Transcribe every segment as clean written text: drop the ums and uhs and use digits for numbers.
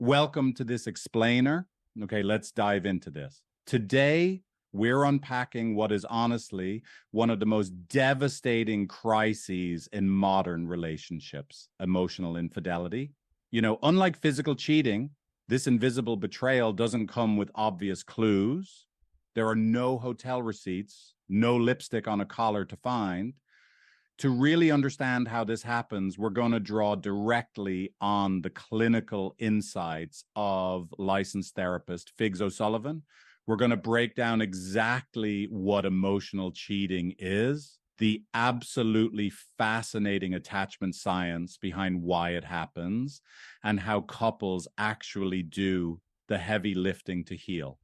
Welcome to this explainer. Okay, let's dive into this. Today, we're unpacking what is honestly one of the most devastating crises in modern relationships: emotional infidelity. Unlike physical cheating, this invisible betrayal doesn't come with obvious clues. There are no hotel receipts, no lipstick on a collar to find. To really understand how this happens, we're going to draw directly on the clinical insights of licensed therapist Figs O'Sullivan. We're going to break down exactly what emotional cheating is, the absolutely fascinating attachment science behind why it happens, and how couples actually do the heavy lifting to heal.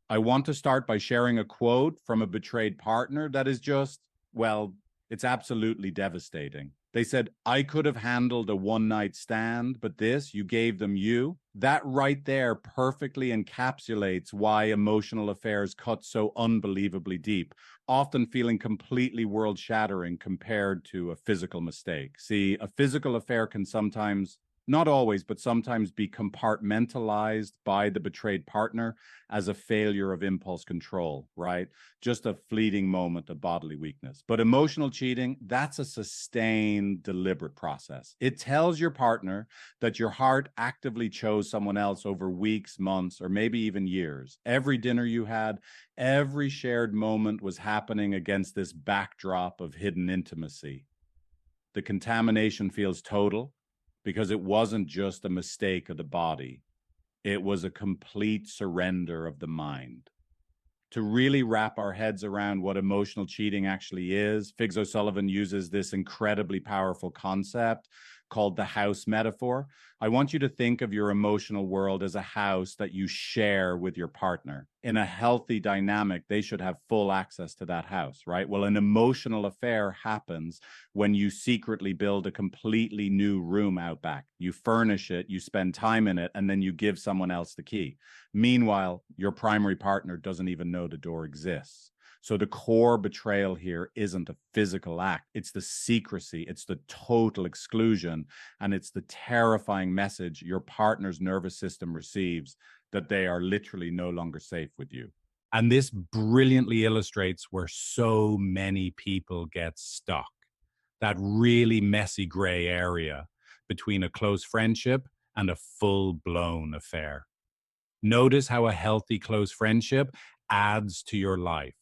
I want to start by sharing a quote from a betrayed partner that is just, well, it's absolutely devastating. They said, "I could have handled a one-night stand, but this, you gave them you." That right there perfectly encapsulates why emotional affairs cut so unbelievably deep, often feeling completely world-shattering compared to a physical mistake. See, a physical affair can sometimes, not always, but sometimes be compartmentalized by the betrayed partner as a failure of impulse control, right? Just a fleeting moment of bodily weakness. But emotional cheating, that's a sustained, deliberate process. It tells your partner that your heart actively chose someone else over weeks, months, or maybe even years. Every dinner you had, every shared moment was happening against this backdrop of hidden intimacy. The contamination feels total, because it wasn't just a mistake of the body. It was a complete surrender of the mind. To really wrap our heads around what emotional cheating actually is, Figs O'Sullivan uses this incredibly powerful concept called the house metaphor. I want you to think of your emotional world as a house that you share with your partner. In a healthy dynamic, they should have full access to that house, right? Well, an emotional affair happens when you secretly build a completely new room out back. You furnish it, you spend time in it, and then you give someone else the key. Meanwhile, your primary partner doesn't even know the door exists. So the core betrayal here isn't a physical act. It's the secrecy, it's the total exclusion, and it's the terrifying message your partner's nervous system receives that they are literally no longer safe with you. And this brilliantly illustrates where so many people get stuck. That really messy gray area between a close friendship and a full-blown affair. Notice how a healthy, close friendship adds to your life.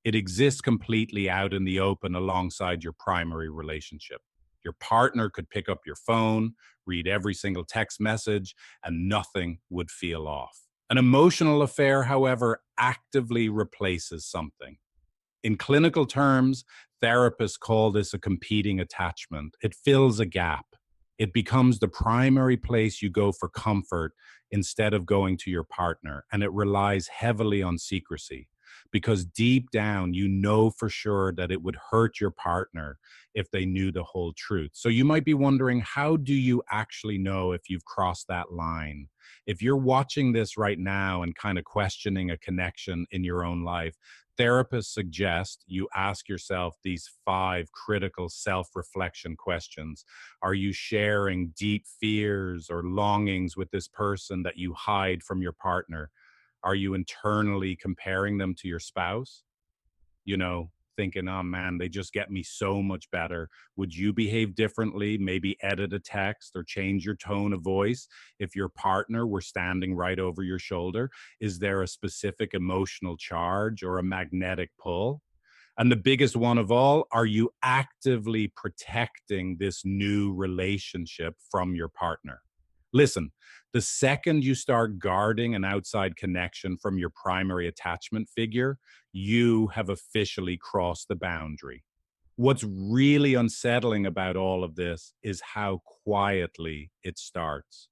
It exists completely out in the open alongside your primary relationship. Your partner could pick up your phone, read every single text message, and nothing would feel off. An emotional affair, however, actively replaces something. In clinical terms, therapists call this a competing attachment. It fills a gap. It becomes the primary place you go for comfort instead of going to your partner, and it relies heavily on secrecy because deep down, you know for sure that it would hurt your partner if they knew the whole truth. So you might be wondering, how do you actually know if you've crossed that line? If you're watching this right now and kind of questioning a connection in your own life, therapists suggest you ask yourself these 5 critical self-reflection questions. Are you sharing deep fears or longings with this person that you hide from your partner? Are you internally comparing them to your spouse? Thinking, oh man, they just get me so much better. Would you behave differently? Maybe edit a text or change your tone of voice if your partner were standing right over your shoulder? Is there a specific emotional charge or a magnetic pull? And the biggest one of all, are you actively protecting this new relationship from your partner? Listen, the second you start guarding an outside connection from your primary attachment figure, you have officially crossed the boundary. What's really unsettling about all of this is how quietly it starts.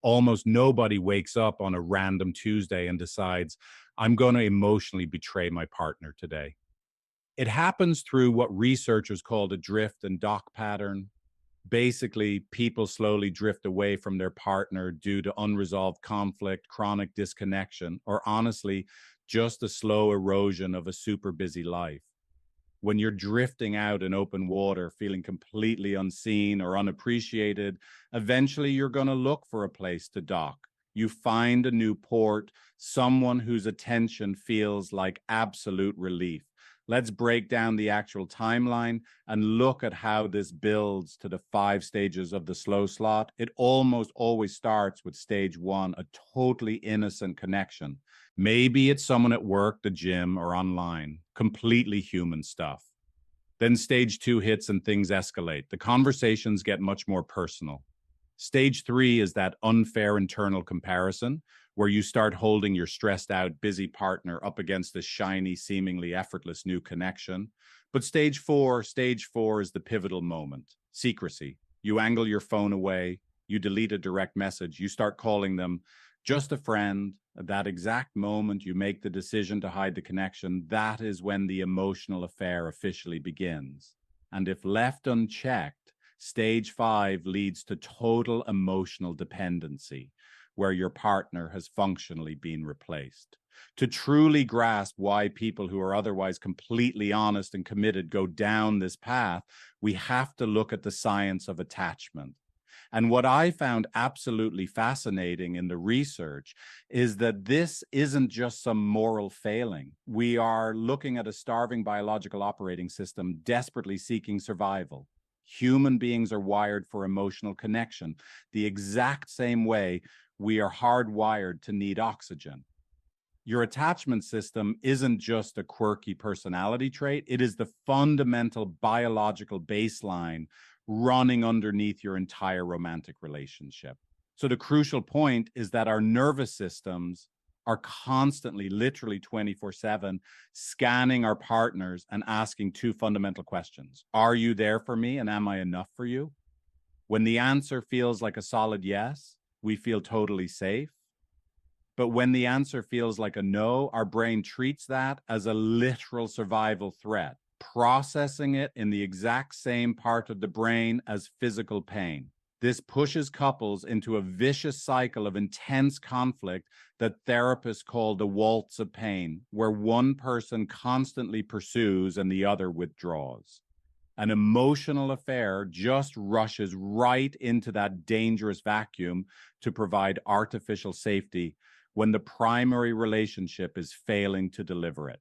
Almost nobody wakes up on a random Tuesday and decides, I'm going to emotionally betray my partner today. It happens through what researchers call the drift and dock pattern. Basically, people slowly drift away from their partner due to unresolved conflict, chronic disconnection, or honestly, just the slow erosion of a super busy life. When you're drifting out in open water, feeling completely unseen or unappreciated, eventually you're going to look for a place to dock. You find a new port, someone whose attention feels like absolute relief. Let's break down the actual timeline and look at how this builds to the 5 stages of the slow slot. It almost always starts with stage 1, a totally innocent connection. Maybe it's someone at work, the gym, or online. Completely human stuff. Then stage 2 hits and things escalate. The conversations get much more personal. Stage 3 is that unfair internal comparison where you start holding your stressed out, busy partner up against this shiny, seemingly effortless new connection. But stage 4 is the pivotal moment. Secrecy. You angle your phone away, you delete a direct message, you start calling them just a friend. At that exact moment, you make the decision to hide the connection. That is when the emotional affair officially begins. And if left unchecked, stage 5 leads to total emotional dependency, where your partner has functionally been replaced. To truly grasp why people who are otherwise completely honest and committed go down this path, we have to look at the science of attachment. And what I found absolutely fascinating in the research is that this isn't just some moral failing. We are looking at a starving biological operating system desperately seeking survival. Human beings are wired for emotional connection, the exact same way we are hardwired to need oxygen. Your attachment system isn't just a quirky personality trait, it is the fundamental biological baseline running underneath your entire romantic relationship. So the crucial point is that our nervous systems are constantly, literally 24/7, scanning our partners and asking 2 fundamental questions. Are you there for me, and am I enough for you? When the answer feels like a solid yes, we feel totally safe. But when the answer feels like a no, our brain treats that as a literal survival threat, processing it in the exact same part of the brain as physical pain. This pushes couples into a vicious cycle of intense conflict that therapists call the waltz of pain, where one person constantly pursues and the other withdraws. An emotional affair just rushes right into that dangerous vacuum to provide artificial safety when the primary relationship is failing to deliver it.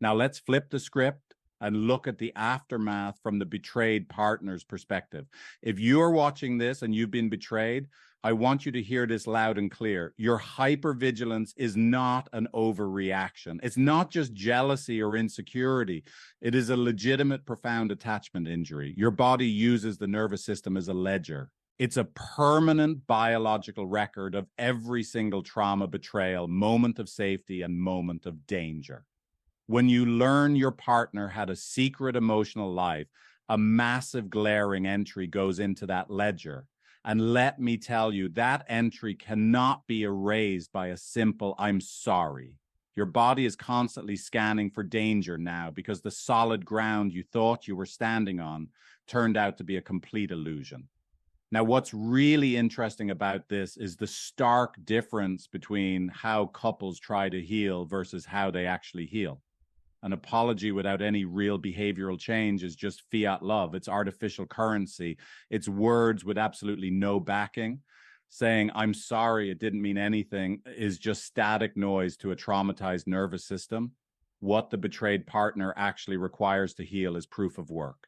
Now let's flip the script and look at the aftermath from the betrayed partner's perspective. If you're watching this and you've been betrayed, I want you to hear this loud and clear. Your hypervigilance is not an overreaction. It's not just jealousy or insecurity. It is a legitimate, profound attachment injury. Your body uses the nervous system as a ledger. It's a permanent biological record of every single trauma, betrayal, moment of safety, and moment of danger. When you learn your partner had a secret emotional life, a massive glaring entry goes into that ledger. And let me tell you, that entry cannot be erased by a simple, I'm sorry. Your body is constantly scanning for danger now because the solid ground you thought you were standing on turned out to be a complete illusion. Now, what's really interesting about this is the stark difference between how couples try to heal versus how they actually heal. An apology without any real behavioral change is just fiat love. It's artificial currency. It's words with absolutely no backing. Saying, I'm sorry, it didn't mean anything, is just static noise to a traumatized nervous system. What the betrayed partner actually requires to heal is proof of work.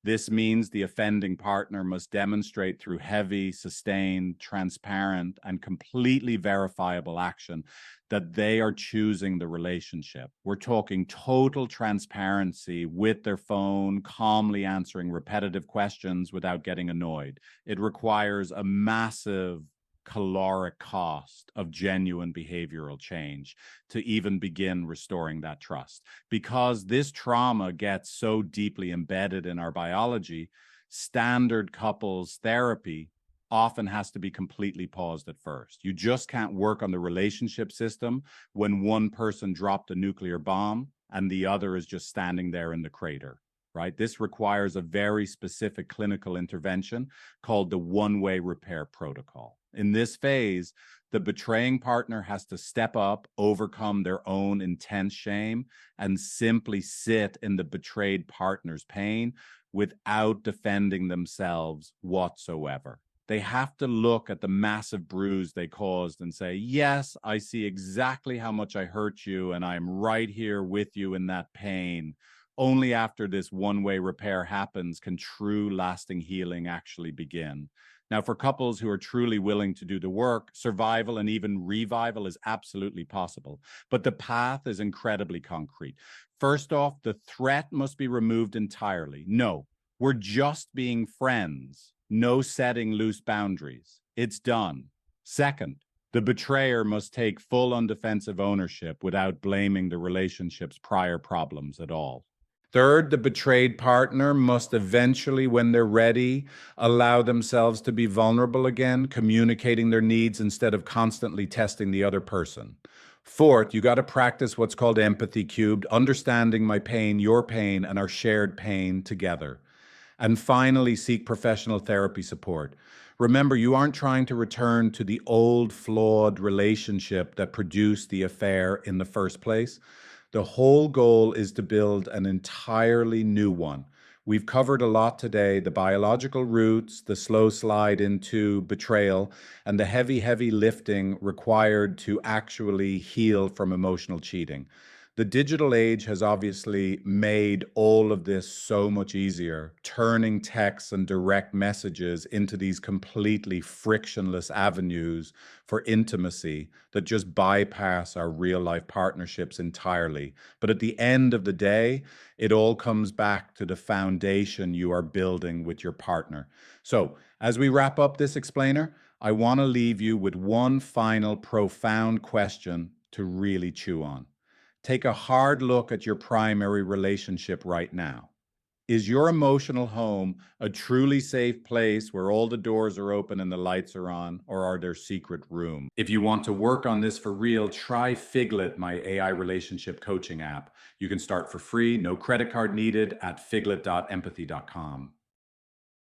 This means the offending partner must demonstrate through heavy, sustained, transparent, and completely verifiable action that they are choosing the relationship. We're talking total transparency with their phone, calmly answering repetitive questions without getting annoyed. It requires a massive caloric cost of genuine behavioral change to even begin restoring that trust. Because this trauma gets so deeply embedded in our biology, standard couples therapy often has to be completely paused at first. You just can't work on the relationship system when one person dropped a nuclear bomb and the other is just standing there in the crater. Right? This requires a very specific clinical intervention called the one-way repair protocol. In this phase, the betraying partner has to step up, overcome their own intense shame, and simply sit in the betrayed partner's pain without defending themselves whatsoever. They have to look at the massive bruise they caused and say, yes, I see exactly how much I hurt you, and I'm right here with you in that pain. Only after this one-way repair happens can true lasting healing actually begin. Now, for couples who are truly willing to do the work, survival and even revival is absolutely possible. But the path is incredibly concrete. First off, the threat must be removed entirely. No, we're just being friends. No setting loose boundaries. It's done. Second, the betrayer must take full undefensive ownership without blaming the relationship's prior problems at all. Third, the betrayed partner must eventually, when they're ready, allow themselves to be vulnerable again, communicating their needs instead of constantly testing the other person. Fourth, you got to practice what's called empathy cubed, understanding my pain, your pain, and our shared pain together. And finally, seek professional therapy support. Remember, you aren't trying to return to the old, flawed relationship that produced the affair in the first place. The whole goal is to build an entirely new one. We've covered a lot today, the biological roots, the slow slide into betrayal, and the heavy, heavy lifting required to actually heal from emotional cheating. The digital age has obviously made all of this so much easier, turning texts and direct messages into these completely frictionless avenues for intimacy that just bypass our real life partnerships entirely. But at the end of the day, it all comes back to the foundation you are building with your partner. So, as we wrap up this explainer, I want to leave you with one final profound question to really chew on. Take a hard look at your primary relationship right now. Is your emotional home a truly safe place where all the doors are open and the lights are on, or are there secret rooms? If you want to work on this for real, try Figlet, my AI relationship coaching app. You can start for free, no credit card needed, at figlet.empathy.com.